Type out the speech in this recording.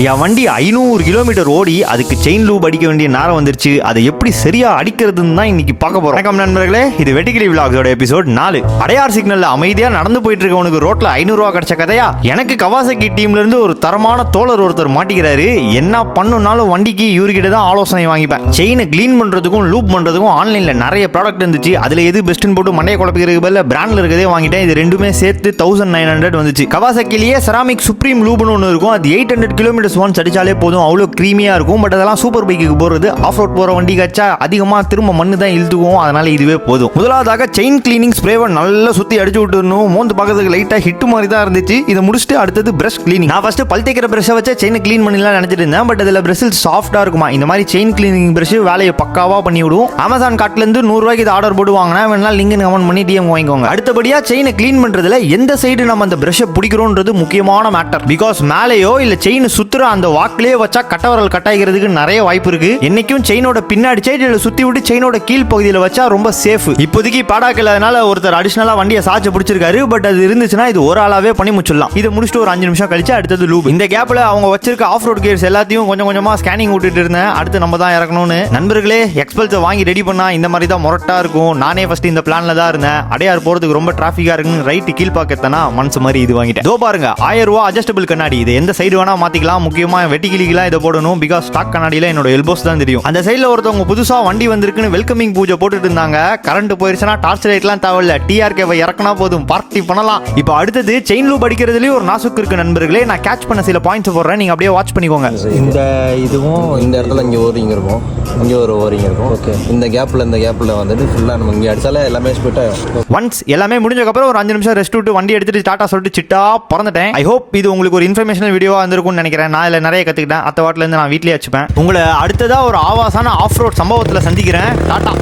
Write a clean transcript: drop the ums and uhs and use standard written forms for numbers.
என் வண்டி 500 கிலோமீட்டர் ஓடி அதுக்கு செயின் லூப் அடிக்க வேண்டிய நேரம் வந்துருச்சு. அதை எப்படி சரியா அடிக்கிறதுன்னு தான் இன்னைக்கு பார்க்க போறோம். வணக்கம் நண்பர்களே, இது வெட்டிக்கிளி விலாக்ஸோட எபிசோட் 4. அடையார் சிக்னல்ல அமைதியா நடந்து போயிட்டு இருக்கவனுக்கு ரோட்ல 500 ரூபா கிடைச்ச கதையா? எனக்கு கவாசகி டீம்ல இருந்து ஒரு தரமான தோழர் ஒருத்தர் மாட்டிக்கிறாரு. என்ன பண்ணுனாலும் வண்டிக்கு இவர்கிட்ட தான் ஆலோசனை வாங்கிப்பேன். செயினை கிளீன் பண்றதுக்கும் லூப் பண்றதுக்கும் ஆன்லைன்ல நிறைய ப்ராடக்ட் இருந்துச்சு. அதுல எது பெஸ்ட்னு போட்டு மண்டைய குழப்பிக்கிறதுக்கு பதிலா பிராண்ட்ல இருக்கதே வாங்கிட்டேன். இது ரெண்டுமே சேர்த்து 1900 வந்துச்சு. கவாசகிலேயே செராமிக் சுப்ரீம் லூப்னு ஒன்று இருக்கும். அது 800 கிலோமீட்டர் ஒன்ஸ் அடிச்சாலே போதும், அவ்வளோ கிரீமியா இருக்கும். பட் அதெல்லாம் சூப்பர் பைக்கு போறது, ஆஃப் ரோட் போற வண்டி கச்சா அதிகமா திரும்ப மண்ணு தான் இழுத்துக்கும். அதனால இதுவே போதும். முதலாவதாக செயின் கிளீனிங் ஸ்ப்ரேவை நல்லா சுத்தி அடிச்சு விட்டுறணும். மோந்து பார்க்கறதுக்கு லைட்டா ஹிட் மாதிரி தான் இருந்துச்சு. இதை முடிச்சுட்டு அடுத்தது பிரஷ் கிளீனிங். நான் ஃபர்ஸ்ட் பல் தேய்க்கிற பிரஷை வச்சு செயினை கிளீன் பண்ணலாம் நினைச்சிட்டு இருந்தேன். பட் அதுல பிரஷில் சாஃப்டா இருக்குமா. இந்த மாதிரி செயின் கிளீனிங் பிரஷ் வேலையை பக்காவா பண்ணி விடுவோம். அமேசான் கார்ட்ல இருந்து 100 ரூபாய்க்கு இது ஆர்டர் போட்டு வாங்கினா வேணா லிங்க் கமெண்ட் பண்ணி டிஎம் வாங்கிக்கோங்க. அடுத்தபடியா செயினை கிளீன் பண்றதுல எந்த சைடு நம்ம அந்த பிரஷை பிடிக்கிறோன்றது முக்கியமான மேட்டர். பிகாஸ் மேலேயோ இல்ல செயின் சுத்துற அந்த வாக்கிலே வச்சா கட்டவரல் கட்டாய்க்கிறதுக்கு நிறைய வாய்ப்பு இருக்கு. என்னைக்கும் செயினோட பின்னாடி சைடுல சுத்தி விட்டு செயினோட கீழ் பகுதியில் வச்சா ரொம்ப சேஃப். இப்போதைக்கு பாடாக்க இல்லாதனால ஒருத்தர் அடிஷனலா வண்டியை சாச்சு பிடிச்சிருக்காரு. பட் அது இருந்துச்சுன்னா இது ஒரு ஆளாவே பண்ணி முடிச்சிடலாம். இதை முடிச்சுட்டு ஒரு 5 நிமிஷம் கழிச்சு அடுத்தது லூப். இந்த கேப்ல அவங்க வச்சிருக்க ஆஃப் ரோட் கியர்ஸ் எல்லாத்தையும் கொஞ்சம் கொஞ்சமா ஸ்கேனிங் விட்டுட்டு இருந்தேன். அடுத்து நம்ம தான் இறக்கணும்னு. நண்பர்களே, எக்ஸ்பல்ஸை வாங்கி ரெடி பண்ணா இந்த மாதிரி தான் மொரட்டா இருக்கும். நானே ஃபர்ஸ்ட் இந்த பிளான்ல தான் இருந்தேன். அடையார் போறதுக்கு ரொம்ப டிராபிக்கா இருக்குன்னு ரைட் கீழ் பாக்கத்தானா மனசு மாதிரி இது வாங்கிட்டேன். இதோ பாருங்க, 1000 ரூபாய் அட்ஜஸ்டபிள் கண்ணாடி. இது எந்த சைடு வேணா மாத்திக்கலாம். முக்கியமா வெட்டி கிளிக்கலாம் இதை போடணும். பிகாஸ் ஸ்டாக் கண்ணாடியில என்னோட எல்போஸ் தான் தெரியும். அந்த சைடுல ஒருத்தவங்க புதுசா வண்டி வந்திருக்குன்னு வெல்கமிங் பூஜை போட்டுட்டு இருந்தாங்க. கரண்ட் போயிருச்சுன்னா டார்ச் லைட்லாம் தேவையில்ல, டிஆர்கேவை இறக்குனா போதும், பார்ட்டி பண்ணலாம். இப்போ அடுத்தது செயின் லூப் அடிக்கிறதுலயும் ஒரு நாசுக்கு இருக்கு நண்பர்களே. நான் கேட்ச் பண்ண சில பாயிண்ட்ஸ் போடுறேன், நீங்க அப்படியே வாட்ச் பண்ணிக்கோங்க. இந்த இதுவும் இந்த இடத்துல இங்கே ஓரிங் இருக்கும், இங்கே ஒரு ஓரிங் இருக்கும். ஓகே, இந்த கேப்பில் வந்துட்டு ஃபுல்லாக நம்ம இங்கே அடிச்சாலே எல்லாமே ஸ்பிட் ஆகும். ஒன்ஸ் எல்லாமே முடிஞ்சக்கப்புறம் ஒரு 5 நிமிஷம் ரெஸ்ட் விட்டு வண்டி எடுத்துட்டு டாட்டா சொல்லிட்டு சிட்டா பறந்துட்டேன். ஐ ஹோப் இது உங்களுக்கு ஒரு இன்ஃபர்மேஷனல் வீடியோவா இருந்திருக்கும்னு நினைக்கிறேன். நான் இதில் நிறைய கற்றுக்கிட்டேன். அத்த வாட்டிலேருந்து நான் வீட்லேயே வச்சுப்பேன். உங்களை அடுத்ததாக ஒரு ஆவாசான ஆஃப் ரோட் சம்பவத்தில் சந்திக்கிறேன். டாட்டா.